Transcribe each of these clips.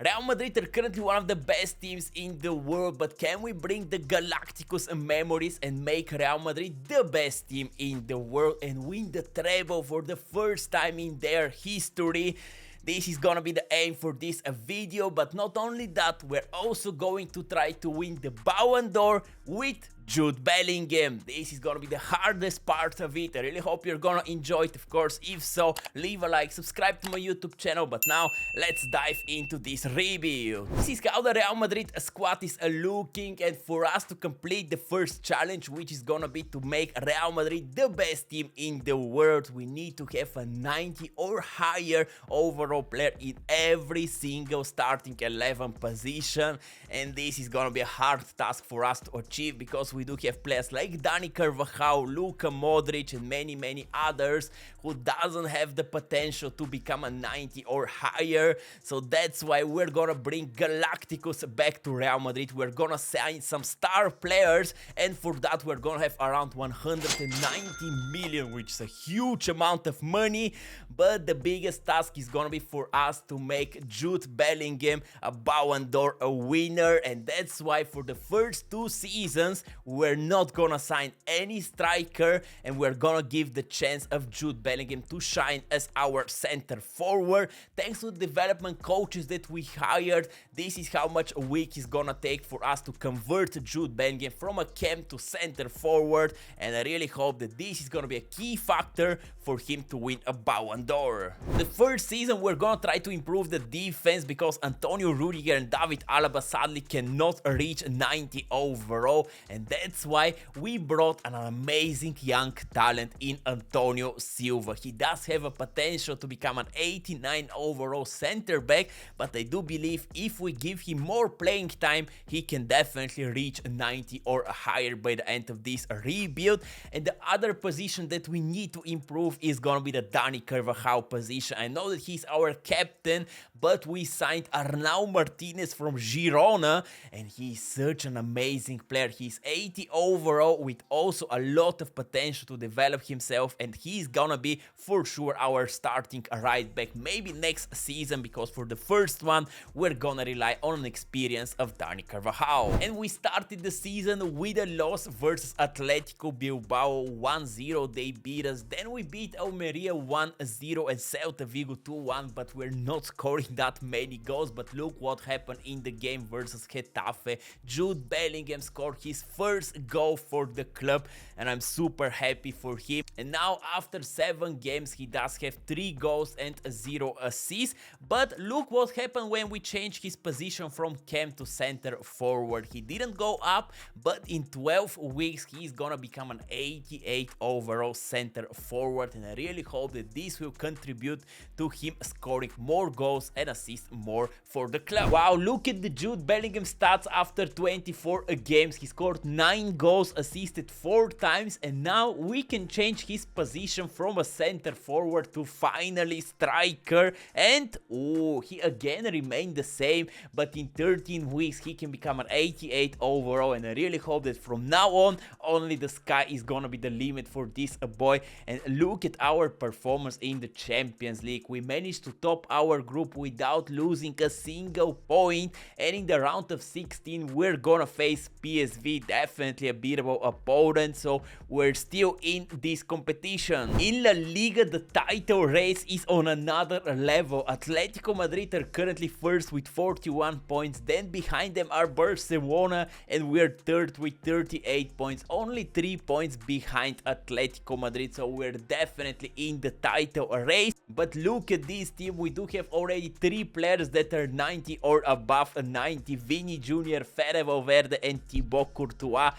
Real Madrid are currently one of the best teams in the world, but can we bring the Galacticos memories and make Real Madrid the best team in the world and win the treble for the first time in their history? This is gonna be the aim for this video, but not only that, we're also going to try to win the Ballon d'Or with Jude Bellingham. This is gonna be the hardest part of it. I really hope you're gonna enjoy it, of course. If so, leave a like, subscribe to my YouTube channel. But now, let's dive into this review. This is how the Real Madrid squad is looking, and for us to complete the first challenge, which is gonna be to make Real Madrid the best team in the world, we need to have a 90 or higher overall player in every single starting 11 position, and this is gonna be a hard task for us to achieve because we do have players like Dani Carvajal, Luka Modric and many others who doesn't have the potential to become a 90 or higher. So that's why we're gonna bring Galacticos back to Real Madrid. We're gonna sign some star players, and for that we're gonna have around 190 million, which is a huge amount of money. But the biggest task is gonna be for us to make Jude Bellingham a Ballon d'Or winner, and that's why for the first 2 seasons we're not gonna sign any striker, and we're gonna give the chance of Jude Bellingham to shine as our center forward. Thanks to the development coaches that we hired, this is how much a week is gonna take for us to convert Jude Bellingham from a cam to center forward, and I really hope that this is gonna be a key factor for him to win a Ballon d'Or. The first season we're gonna try to improve the defense because Antonio Rudiger and David Alaba sadly cannot reach 90 overall, and that's why we brought an amazing young talent in Antonio Silva. He does have a potential to become an 89 overall center back, but I do believe if we give him more playing time, he can definitely reach 90 or higher by the end of this rebuild. And the other position that we need to improve is gonna be the Dani Carvajal position. I know that he's our captain, but we signed Arnau Martinez from Girona, and he's such an amazing player. He's 80 overall with also a lot of potential to develop himself, and he's gonna be for sure our starting right back maybe next season, because for the first one we're gonna rely on the experience of Dani Carvajal. And we started the season with a loss versus Atletico Bilbao 1-0. They beat us. Then we beat Almeria 1-0 and Celta Vigo 2-1, but we're not scoring that many goals. But look what happened in the game versus Getafe. Jude Bellingham scored his first goal for the club, and I'm super happy for him. And now after 7 games he does have 3 goals and 0 assists. But look what happened when we changed his position from cam to center forward. He didn't go up, but in 12 weeks he's gonna become an 88 overall center forward, and I really hope that this will contribute to him scoring more goals and assists more for the club. Wow, look at the Jude Bellingham stats after 24 games. He scored 9 goals, assisted 4 times, and now we can change his position from a center forward to finally striker. And he again remained the same, but in 13 weeks he can become an 88 overall, and I really hope that from now on only the sky is gonna be the limit for this boy. And look at our performance in the Champions League. We managed to top our group without losing a single point, and in the round of 16 we're gonna face PSV, definitely a beatable opponent, so we're still in this competition. In La Liga, the title race is on another level. Atletico Madrid are currently first with 41 points, then behind them are Barcelona, and we're third with 38 points, only 3 points behind Atletico Madrid, so we're definitely in the title race. But look at this team, we do have already 3 players that are 90 or above 90, Vini Jr., Fede Valverde and Thibaut Courtois.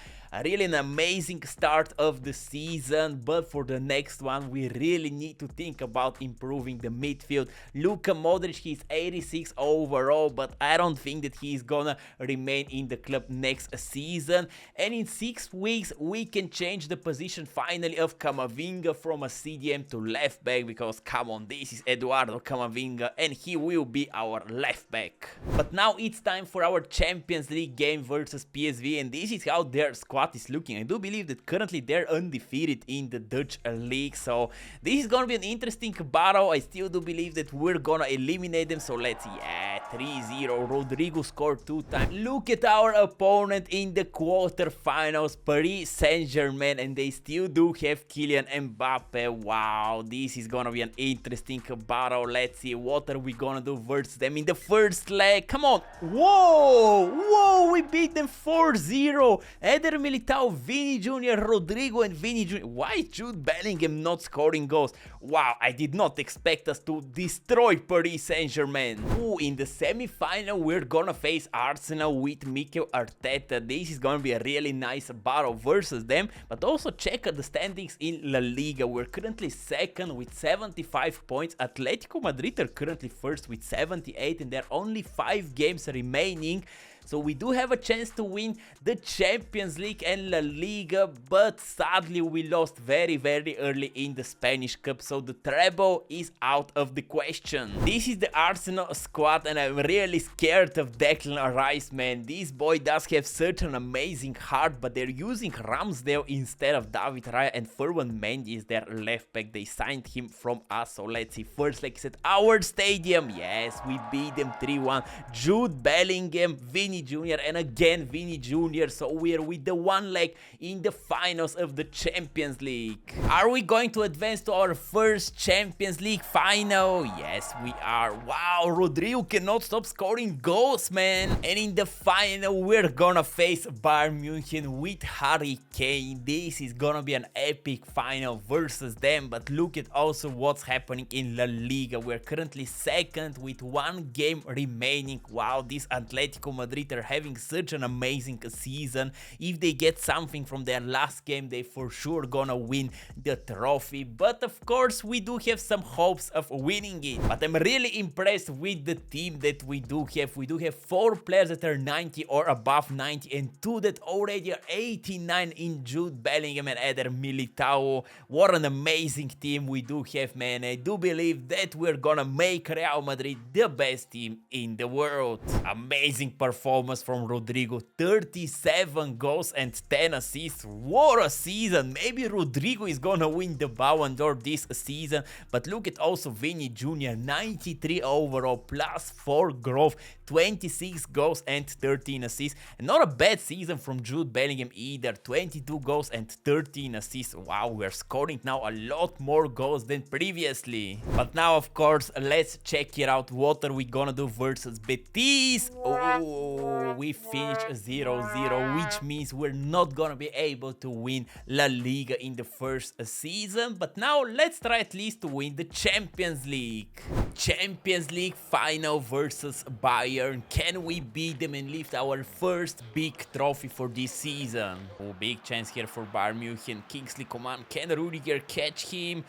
Really an amazing start of the season, but for the next one we really need to think about improving the midfield. Luka Modric, he's 86 overall, but I don't think that he's gonna remain in the club next season. And in 6 weeks we can change the position finally of Camavinga from a CDM to left back, because come on, this is Eduardo Camavinga and he will be our left back. But now it's time for our Champions League game versus PSV, and this is how their squad is looking. I do believe that currently they're undefeated in the Dutch league, so this is gonna be an interesting battle. I still do believe that we're gonna eliminate them, so let's see. Yeah, 3-0. Rodrigo scored 2 times. Look at our opponent in the quarterfinals, Paris Saint-Germain, and they still do have Kylian Mbappe. Wow, this is gonna be an interesting battle. Let's see what are we gonna do versus them in the first leg. Come on. Whoa, we beat them 4-0. Eder Militao, Vini Jr., Rodrigo and Vini Jr. Why is Jude Bellingham not scoring goals? Wow, I did not expect us to destroy Paris Saint-Germain. In the semi-final we're gonna face Arsenal with Mikel Arteta. This is gonna be a really nice battle versus them, but also check out the standings in La Liga. We're currently second with 75 points. Atletico Madrid are currently first with 78, and there are only 5 games remaining. So we do have a chance to win the Champions League and La Liga, but sadly we lost very early in the Spanish Cup, so the treble is out of the question. This is the Arsenal squad, and I'm really scared of Declan Rice, man. This boy does have such an amazing heart, but they're using Ramsdale instead of David Raya, and Ferland Mendy is their left back. They signed him from us, so let's see. First leg is at our stadium. Yes, we beat them 3-1. Jude Bellingham, Vini Jr. and again Vini Jr. So we are with the one leg in the finals of the Champions League. Are we going to advance to our first Champions League final? Yes, we are. Wow, Rodrigo cannot stop scoring goals, man. And in the final, we're gonna face Bayern Munich with Harry Kane. This is gonna be an epic final versus them. But look at also what's happening in La Liga. We're currently second with 1 game remaining. Wow, this Atletico Madrid are having such an amazing season. If they get something from their last game, they for sure gonna win the trophy. But of course, we do have some hopes of winning it. But I'm really impressed with the team that we do have. We do have 4 players that are 90 or above 90 and 2 that already are 89 in Jude Bellingham and Eder Militao. What an amazing team we do have, man. I do believe that we're gonna make Real Madrid the best team in the world. Amazing performance from Rodrigo. 37 goals and 10 assists. What a season. Maybe Rodrigo is gonna win the Ballon d'Or this season. But look at also Vini Jr. 93 overall plus 4 growth, 26 goals and 13 assists. And not a bad season from Jude Bellingham either. 22 goals and 13 assists. Wow, we're scoring now a lot more goals than previously. But now, of course, let's check it out. What are we gonna do versus Betis? Oh, we finished 0-0, which means we're not gonna be able to win La Liga in the first season. But now let's try at least to win the Champions League. Champions League final versus Bayern. Can we beat them and lift our first big trophy for this season? Oh, big chance here for Bayern Munich. Kingsley Coman. Can Rudiger catch him?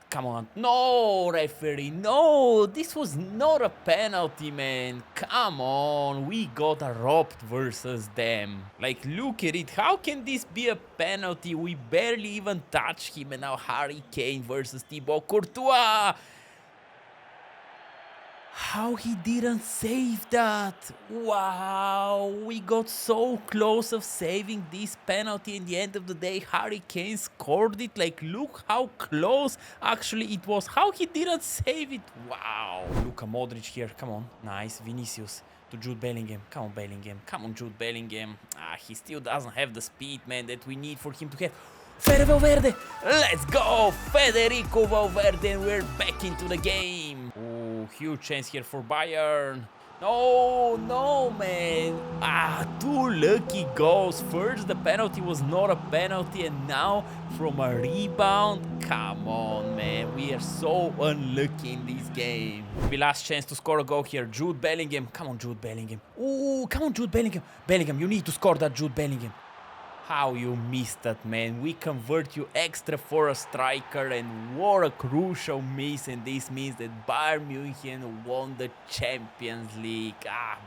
Come on. No, referee. No, this was not a penalty, man. Come on. We got robbed versus them. Like, look at it. How can this be a penalty? We barely even touched him. And now Harry Kane versus Thibaut Courtois. How he didn't save that. Wow, we got so close of saving this penalty. In the end of the day, Harry Kane scored it. Like, look how close actually it was. How he didn't save it. Wow. Luka Modric here. Come on. Nice. Vinicius to Jude Bellingham. Come on, Bellingham. Come on, Jude Bellingham. He still doesn't have the speed, man, that we need for him to have. Fede Valverde. Let's go. Federico Valverde. And we're back into the game. Huge chance here for Bayern. No, man. 2 lucky goals. First, the penalty was not a penalty, and now from a rebound. Come on, man. We are so unlucky in this game. The last chance to score a goal here. Jude Bellingham. Come on, Jude Bellingham. Come on, Jude Bellingham. Bellingham, you need to score that, Jude Bellingham. How you missed that, man. We convert you extra for a striker, and what a crucial miss, and this means that Bayern Munich won the Champions League.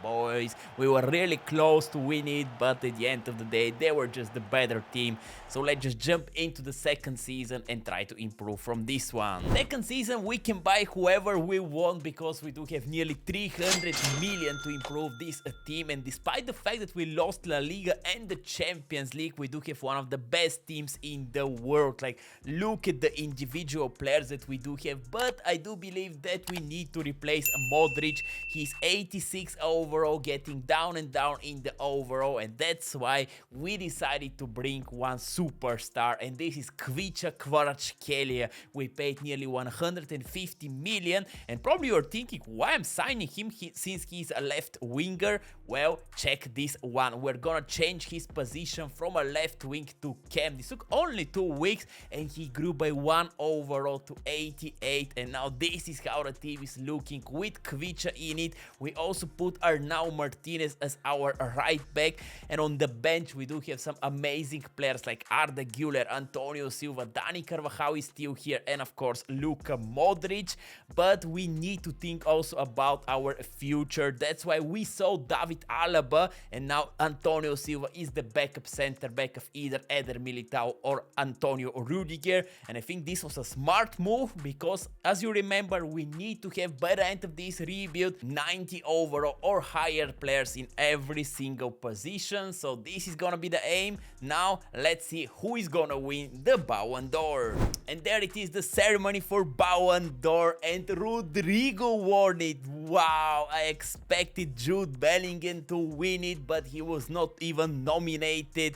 Boys, we were really close to win it, but at the end of the day, they were just the better team. So let's just jump into the second season and try to improve from this one. Second season, we can buy whoever we want because we do have nearly 300 million to improve this team, and despite the fact that we lost La Liga and the Champions League, League, we do have one of the best teams in the world. Like, look at the individual players that we do have, but I do believe that we need to replace Modric. He's 86 overall, getting down and down in the overall, and that's why we decided to bring one superstar, and this is Kvaratskhelia. We paid nearly 150 million, and probably you're thinking, why I'm signing him since he's a left winger? Well, check this one. We're gonna change his position from a left wing to cam. This took only 2 weeks, and he grew by 1 overall to 88, and now this is how the team is looking with Kvicha in it. We also put Arnau Martinez as our right back, and on the bench we do have some amazing players like Arda Güler, Antonio Silva, Dani Carvajal is still here, and of course Luka Modric. But we need to think also about our future. That's why we sold David Alaba, and now Antonio Silva is the backup center back of either Eder Militao or Antonio Rudiger, and I think this was a smart move because, as you remember, we need to have by the end of this rebuild 90 overall or higher players in every single position. So this is gonna be the aim. Now let's see who is gonna win the Ballon d'Or. And there it is, the ceremony for Ballon d'Or, and Rodrigo won it. Wow, I expected Jude Bellingham to win it, but he was not even nominated.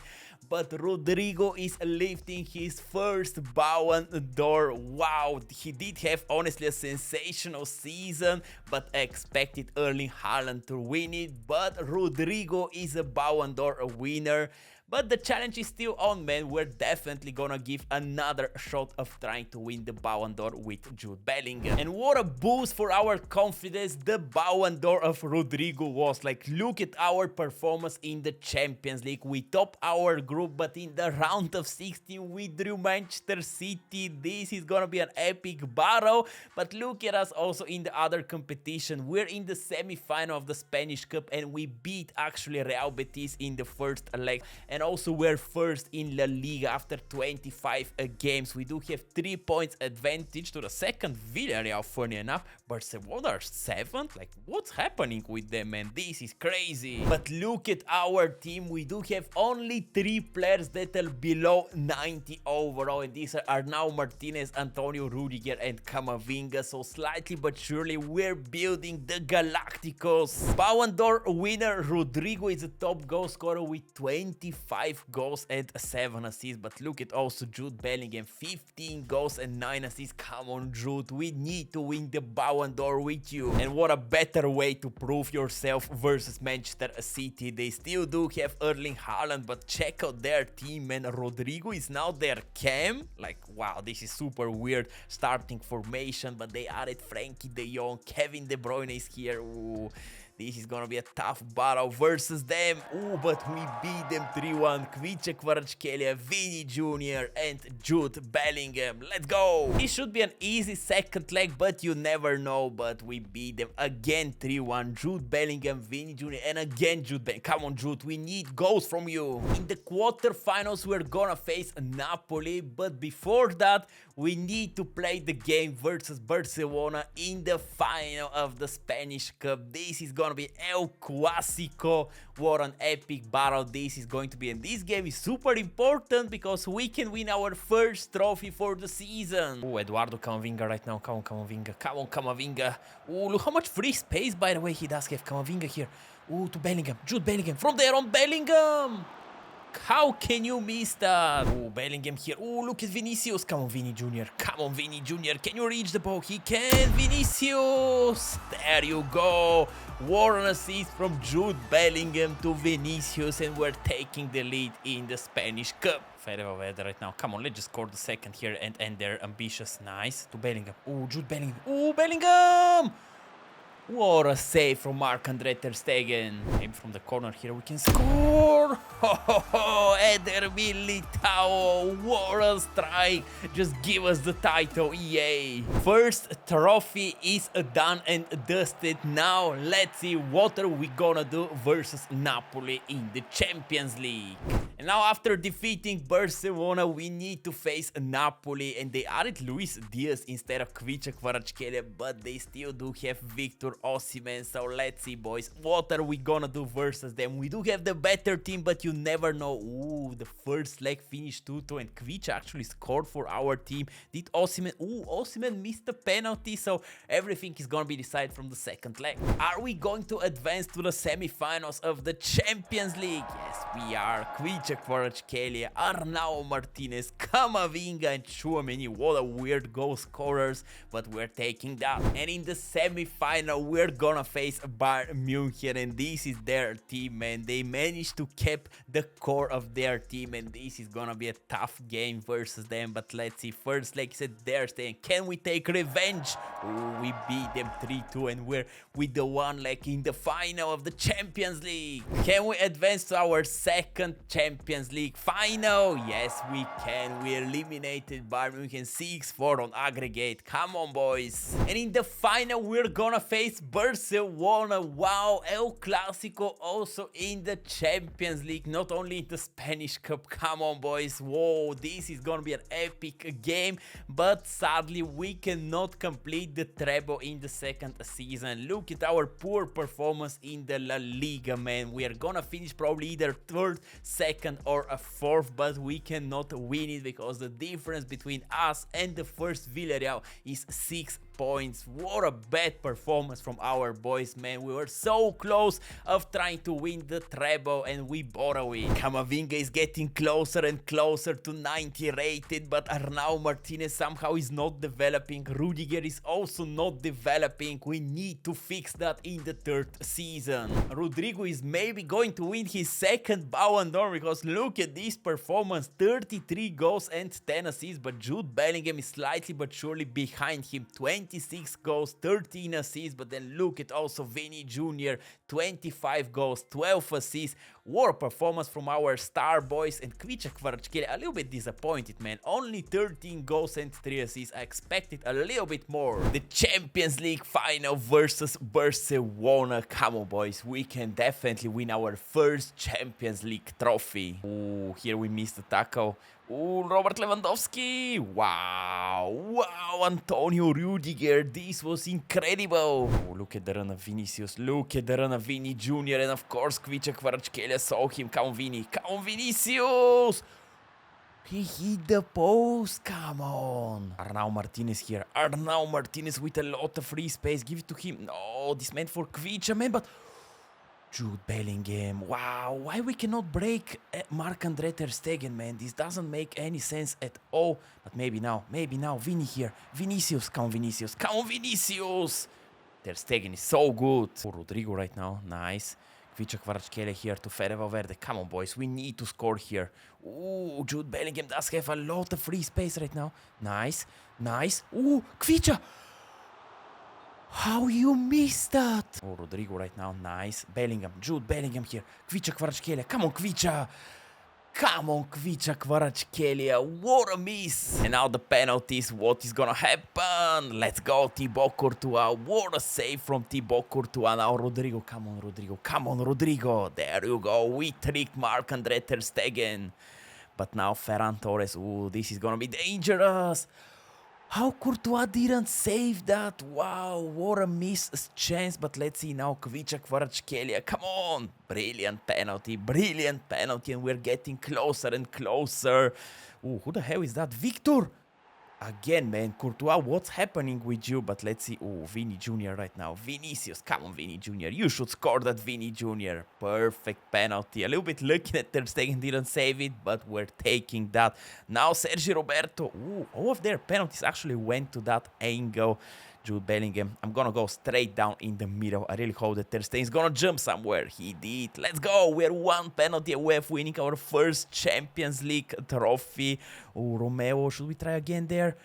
But Rodrigo is lifting his first Ballon d'Or. Wow, he did have honestly a sensational season, but I expected Erling Haaland to win it. But Rodrigo is a Ballon d'Or winner. But the challenge is still on, man. We're definitely gonna give another shot of trying to win the Ballon d'Or with Jude Bellingham. And what a boost for our confidence the Ballon d'Or of Rodrigo was. Like, look at our performance in the Champions League. We top our group, but in the round of 16 we drew Manchester City. This is gonna be an epic battle. But look at us also in the other competition. We're in the semi-final of the Spanish Cup, and we beat actually Real Betis in the first leg. And also we're first in La Liga after 25 games. We do have 3 points advantage to the second Villarreal, funny enough. Barcelona are 7th? Like, what's happening with them, man? This is crazy. But look at our team. We do have only 3 players that are below 90 overall, and these are Arnau Martinez, Antonio Rudiger, and Camavinga. So slightly but surely we're building the Galacticos. Ballon d'Or winner Rodrigo is a top goal scorer with 25 goals and 7 assists. But look at also Jude Bellingham, 15 goals and 9 assists. Come on, Jude, we need to win the Ballon d'Or with you. And what a better way to prove yourself versus Manchester City. They still do have Erling Haaland, but check out their team, man. Rodrigo is now their cam. Like, wow, this is super weird starting formation, but they added Frankie de Jong, Kevin De Bruyne is here. Ooh. This is gonna be a tough battle versus them. Ooh, but we beat them 3-1. Kvicha Kvaratskhelia, Vini Jr. and Jude Bellingham. Let's go! This should be an easy second leg, but you never know. But we beat them again 3-1. Jude Bellingham, Vini Jr. and again Jude Bellingham. Come on, Jude, we need goals from you. In the quarterfinals, we're gonna face Napoli. But before that, we need to play the game versus Barcelona in the final of the Spanish Cup. This is gonna be El Clásico. What an epic battle this is going to be, and this game is super important because we can win our first trophy for the season. Oh, Eduardo Camavinga right now. Come on, Camavinga. Come on, Camavinga. Oh, look how much free space, by the way, he does have. Camavinga here. Oh, to Bellingham. Jude Bellingham. From there on Bellingham. How can you miss that? Oh, Bellingham here. Oh, look at Vinicius. Come on, Vini Jr. Come on, Vini Jr. Can you reach the ball? He can. Vinicius. There you go. What an assist from Jude Bellingham to Vinicius, and we're taking the lead in the Spanish Cup. Right now. Come on, let's just score the second here and end their ambitious. Nice. To Bellingham. Oh, Jude Bellingham. Oh, Bellingham. What a save from Marc-Andre ter Stegen. Maybe from the corner here we can score. Oh, Eder Militao. What a strike. Just give us the title, EA. First trophy is done and dusted. Now let's see what are we gonna do versus Napoli in the Champions League. And now after defeating Barcelona, we need to face Napoli, and they added Luis Diaz instead of Kvicha Kvaratskhelia, but they still do have Victor Osimhen. So let's see, boys, what are we gonna do versus them? We do have the better team, but you never know. Ooh, the first leg finished 2-2, and Kvicha actually scored for our team. Did Osimhen? Ooh, Osimhen missed the penalty, so everything is gonna be decided from the second leg. Are we going to advance to the semi-finals of the Champions League? Yes, we are. Kvicha Kvaratskhelia, Arnau Martinez, Camavinga, and Tchouaméni. What a weird goal scorers, but we're taking that. And in the semi-final, we're gonna face Bayern München, and this is their team, man. They managed to keep the core of their team, and this is gonna be a tough game versus them. But let's see. First leg said they're staying. Can we take revenge? Ooh, we beat them 3-2, and we're with the one leg in the final of the Champions League. Can we advance to our second Champions League final? Yes, we can. We eliminated Bayern München 6-4 on aggregate. Come on, boys. And in the final, we're gonna face Barcelona. Wow, El Clasico also in the Champions League, not only in the Spanish Cup. Come on, boys. Whoa, this is gonna be an epic game, but sadly, we cannot complete the treble in the second season. Look at our poor performance in the La Liga, man. We are gonna finish probably either third, second, or a fourth, but we cannot win it because the difference between us and the first Villarreal is 6 points. What a bad performance from our boys, man. We were so close of trying to win the treble, and we bought a win. Camavinga is getting closer and closer to 90 rated, but Arnau Martinez somehow is not developing. Rudiger is also not developing. We need to fix that in the third season. Rodrigo is maybe going to win his second Ballon d'Or, because look at this performance, 33 goals and 10 assists, but Jude Bellingham is slightly but surely behind him, 26 goals, 13 assists, but then look at also Vini Jr., 25 goals, 12 assists. What a performance from our star boys. And Kvicha Kvaratskhelia, a little bit disappointed, man. Only 13 goals and 3 assists. I expected a little bit more. The Champions League final versus Barcelona. Come on, boys. We can definitely win our first Champions League trophy. Ooh, here we missed the tackle. Ooh, Robert Lewandowski. Wow. Wow, Antonio Rudiger. This was incredible. Oh, look at the run of Vinicius. Look at the run of Vini Jr. And of course, Kvicha Kvaratskhelia saw him. Come on, Vini. Come on, Vinicius. He hit the post. Come on. Arnau Martinez here. Arnau Martinez with a lot of free space. Give it to him. No, this meant for Kvicha, man, but Jude Bellingham. Wow, why we cannot break Marc-Andre ter Stegen, man? This doesn't make any sense at all. But maybe now, Vini here. Vinicius, come on, Vinicius. Come on, Vinicius. Ter Stegen is so good. Oh, Rodrigo right now, nice. Kvicha Kvaratskhelia here to Fede Valverde. Come on, boys, we need to score here. Ooh, Jude Bellingham does have a lot of free space right now. Nice, nice. Ooh, Kvicha. How you missed that? Oh, Rodrigo right now, nice. Bellingham, Jude Bellingham here. Kvicha Kvaratskhelia, come on, Kvicha. Come on, Kvicha Kvaratskhelia, what a miss. And now the penalties, what is gonna happen? Let's go, Thibaut Courtois. What a save from Thibaut Courtois. Now Rodrigo, come on, Rodrigo. Come on, Rodrigo. There you go. We tricked Marc-Andre ter Stegen. But now Ferran Torres. Ooh, this is gonna be dangerous. How Courtois didn't save that? Wow, what a missed chance. But let's see now, Kvicha Kvaratskhelia. Come on. Brilliant penalty, and we're getting closer and closer. Ooh, who the hell is that? Victor. Again, man, Courtois, what's happening with you? But let's see. Oh, Vini Jr. right now. Vinicius, come on, Vini Jr. You should score that, Vini Jr. Perfect penalty. A little bit lucky that Ter Stegen didn't save it, but we're taking that. Now Sergi Roberto. Ooh, all of their penalties actually went to that angle. Jude Bellingham. I'm gonna go straight down in the middle. I really hope that Ter Stegen's gonna jump somewhere. He did. Let's go. We're one penalty away of winning our first Champions League trophy. Oh, Romeo. Should we try again there?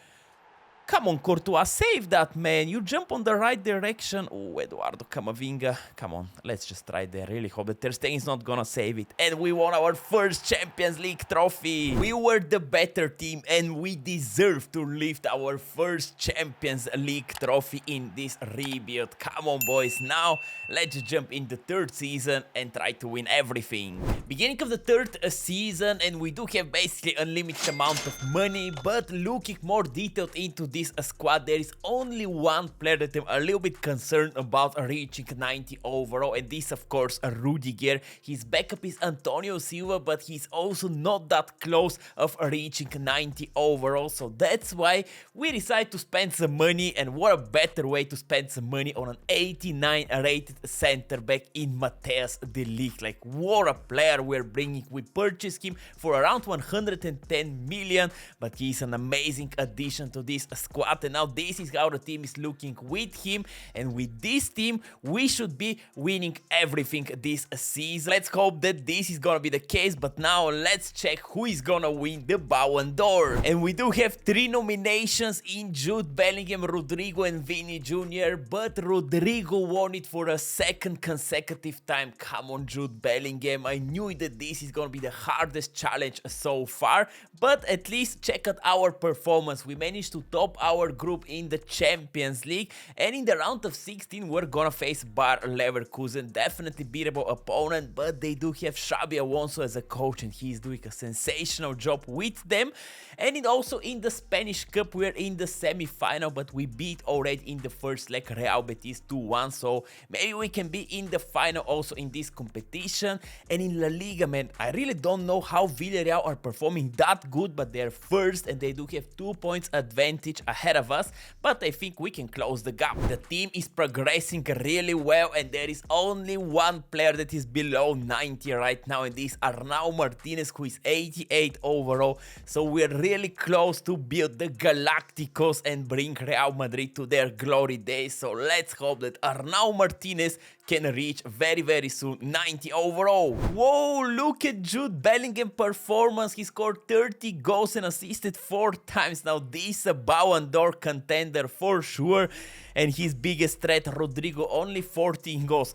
Come on, Courtois, save that, man. You jump on the right direction. Oh, Eduardo Camavinga. Come on, let's just try there. Really hope that Ter Stegen is not gonna save it. And we won our first Champions League trophy. We were the better team and we deserve to lift our first Champions League trophy in this rebuild. Come on, boys. Now, let's jump in the third season and try to win everything. Beginning of the third season, and we do have basically unlimited amount of money, but looking more detailed into this squad, there is only one player that I'm a little bit concerned about reaching 90 overall, and this of course Rudiger. His backup is Antonio Silva, but he's also not that close of reaching 90 overall, so that's why we decided to spend some money, and what a better way to spend some money on an 89 rated center back in Matthijs de Ligt. Like, what a player we're bringing. We purchased him for around 110 million, but he's an amazing addition to this squad, and now this is how the team is looking with him, and with this team we should be winning everything this season. Let's hope that this is gonna be the case, but now let's check who is gonna win the Ballon d'Or. And we do have 3 nominations in Jude Bellingham, Rodrigo and Vini Jr., but Rodrigo won it for a second consecutive time. Come on, Jude Bellingham, I knew that this is gonna be the hardest challenge so far, but at least check out our performance. We managed to top our group in the Champions League, and in the round of 16 we're gonna face Bayer Leverkusen. Definitely beatable opponent, but they do have Xabi Alonso as a coach and he's doing a sensational job with them. And also in the Spanish Cup we're in the semi-final, but we beat already in the first leg Real Betis 2-1, so maybe we can be in the final also in this competition. And in La Liga, man, I really don't know how Villarreal are performing that good, but they're first and they do have 2 points advantage ahead of us, but I think we can close the gap. The team is progressing really well, and there is only one player that is below 90 right now, and this is Arnau Martinez, who is 88 overall, so we're really close to build the Galacticos and bring Real Madrid to their glory days. So let's hope that Arnau Martinez can reach very soon 90 overall. Whoa, look at Jude Bellingham performance. He scored 30 goals and assisted 4 times. Now this is a Ballon d'Or contender for sure. And his biggest threat, Rodrigo, only 14 goals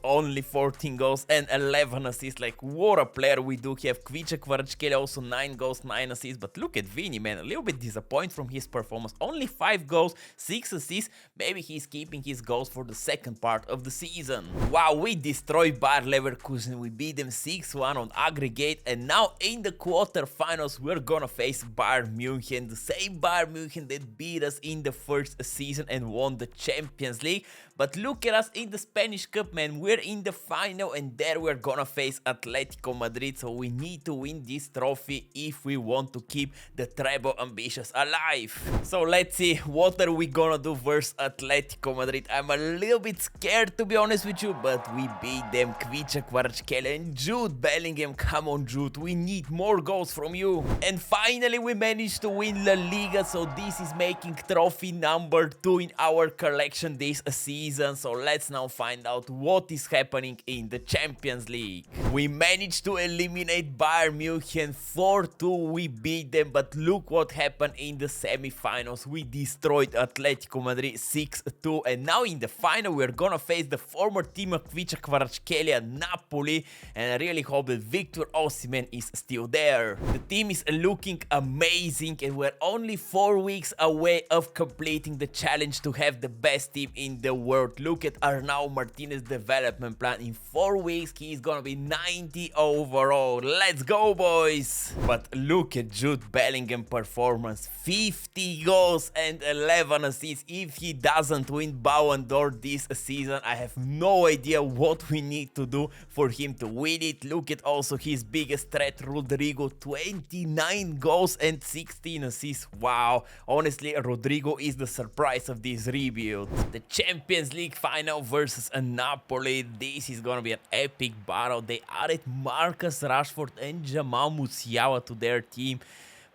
and 11 assists. Like, what a player we do have. Kvaratskhelia also 9 goals, 9 assists. But look at Vini, man, a little bit disappointed from his performance. Only 5 goals, 6 assists. Maybe he's keeping his goals for the second part of the season. Wow, we destroyed Bayer Leverkusen. We beat them 6-1 on aggregate. And now in the quarterfinals, we're gonna face Bayern München. The same Bayern München that beat us in the first season and won the Champions League. But look at us in the Spanish Cup, man. We're in the final and there we're gonna face Atletico Madrid. So we need to win this trophy if we want to keep the treble ambitions alive. So let's see, what are we gonna do versus Atletico Madrid? I'm a little bit scared, to be honest with you, but we beat them. Kvaratskhelia and Jude Bellingham. Come on, Jude, we need more goals from you. And finally we managed to win La Liga, so this is making trophy number 2 in our collection this season. So let's now find out what is happening in the Champions League. We managed to eliminate Bayern München 4-2. We beat them, but look what happened in the semi-finals. We destroyed Atletico Madrid 6-2, and now in the final we're gonna face the former team of Kvaratskhelia, Napoli, and I really hope that Victor Osimhen is still there. The team is looking amazing, and we're only 4 weeks away of completing the challenge to have the best team in the world. Look at Arnau Martinez development plan. In 4 weeks he is gonna be 90 overall. Let's go, boys. But look at Jude Bellingham performance. 50 goals and 11 assists. If he doesn't win Ballon d'Or this season, I have no idea what we need to do for him to win it. Look at also his biggest threat, Rodrigo, 29 goals and 16 assists. Wow, honestly, Rodrigo is the surprise of this rebuild. The Champions League final versus Napoli. This is gonna be an epic battle. They added Marcus Rashford and Jamal Musiala to their team.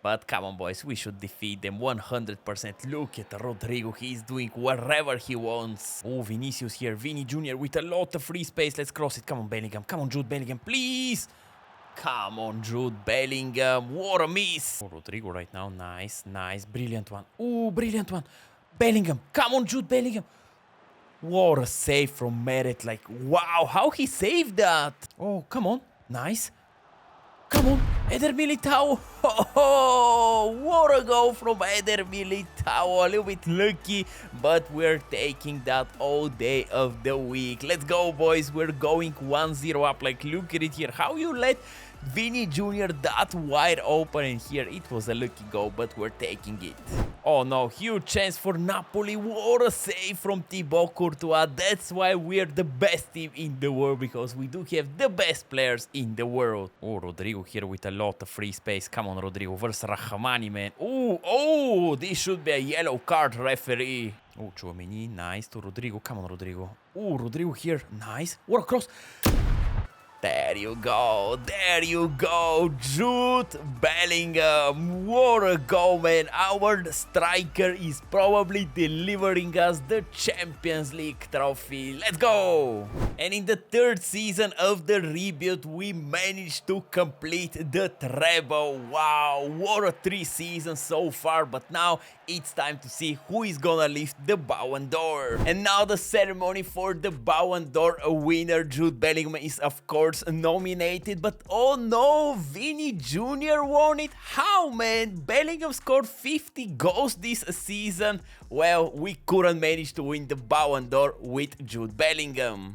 But come on, boys, we should defeat them 100%. Look at Rodrigo, he's doing whatever he wants. Oh, Vinicius here, Vini Jr. with a lot of free space. Let's cross it. Come on, Bellingham. Come on, Jude Bellingham, please. Come on, Jude Bellingham. What a miss. Oh, Rodrigo right now. Nice, nice. Brilliant one. Oh, brilliant one. Bellingham. Come on, Jude Bellingham. What a save from Meret. Like, wow, how he saved that. Oh, come on. Nice. Come on, Eder Militao. Oh, what a goal from Eder Militao. A little bit lucky, but we're taking that all day of the week. Let's go, boys. We're going 1-0 up. Like, look at it here. How you let Vini Jr. that wide open in here. It was a lucky goal, but we're taking it. Oh no, huge chance for Napoli. What a save from Thibaut Courtois. That's why we're the best team in the world, because we do have the best players in the world. Oh, Rodrigo here with a lot of free space. Come on, Rodrigo versus Rahmani, man. Oh, this should be a yellow card, referee. Oh, Chouameni, nice to Rodrigo. Come on, Rodrigo. Oh, Rodrigo here. Nice. What a cross. There you go, Jude Bellingham. What a goal, man. Our striker is probably delivering us the Champions League trophy. Let's go! And in the third season of the rebuild, we managed to complete the treble. Wow, what a 3 seasons so far, but now it's time to see who is gonna lift the Ballon d'Or. And now the ceremony for the Ballon d'Or winner, Jude Bellingham, is of course nominated, but oh no, Vini Jr. won it. How, man? Bellingham scored 50 goals this season. Well, we couldn't manage to win the Ballon d'Or with Jude Bellingham.